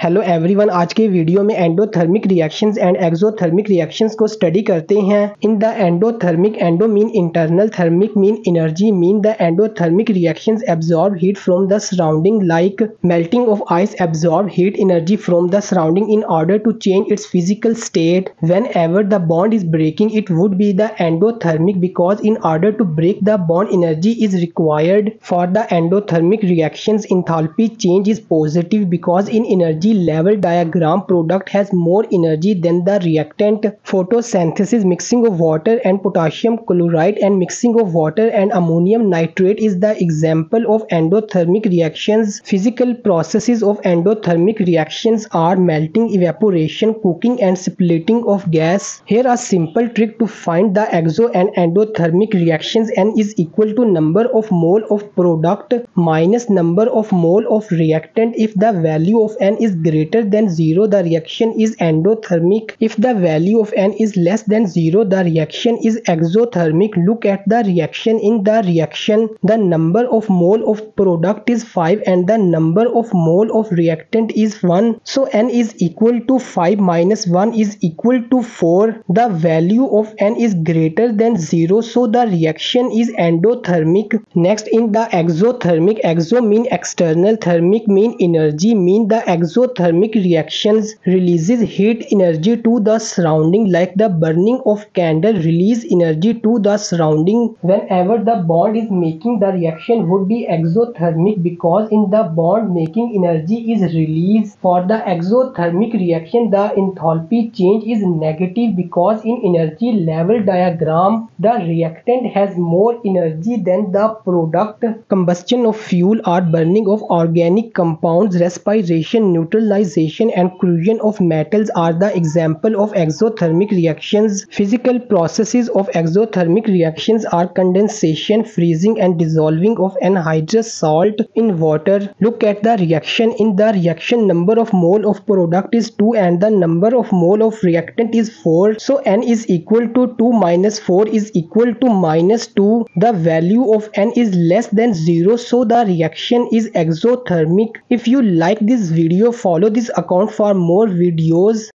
Hello everyone, आज के video में endothermic reactions and exothermic reactions को स्टडी करते हैं। In the endothermic, endo mean internal, thermic mean energy, mean the endothermic reactions absorb heat from the surrounding like melting of ice absorb heat energy from the surrounding in order to change its physical state. Whenever the bond is breaking, it would be the endothermic because in order to break the bond, energy is required. For the endothermic reactions, enthalpy change is positive because in energy level diagram product has more energy than the reactant. Photosynthesis, mixing of water and potassium chloride and mixing of water and ammonium nitrate is the example of endothermic reactions. Physical processes of endothermic reactions are melting, evaporation, cooking and splitting of gas. Here a simple trick to find the exo and endothermic reactions. N is equal to number of mole of product minus number of mole of reactant. If the value of N is greater than 0, the reaction is endothermic. If the value of N is less than 0, the reaction is exothermic. Look at the reaction. In the reaction, the number of mole of product is 5 and the number of mole of reactant is 1. So N is equal to 5 minus 1 is equal to 4. The value of N is greater than 0, so the reaction is endothermic. Next, in the exothermic, exo mean external, thermic mean energy, mean the exothermic reactions releases heat energy to the surrounding, like the burning of candle release energy to the surrounding. Whenever the bond is making, the reaction would be exothermic because in the bond making energy is released. For the exothermic reaction, the enthalpy change is negative because in energy level diagram the reactant has more energy than the product. Combustion of fuel or burning of organic compounds, respiration, neutralization and corrosion of metals are the example of exothermic reactions. Physical processes of exothermic reactions are condensation, freezing and dissolving of anhydrous salt in water. Look at the reaction. In the reaction, number of mole of product is 2 and the number of mole of reactant is 4. So N is equal to 2 minus 4 is equal to minus 2. The value of N is less than 0, so the reaction is exothermic. If you like this video, follow this account for more videos.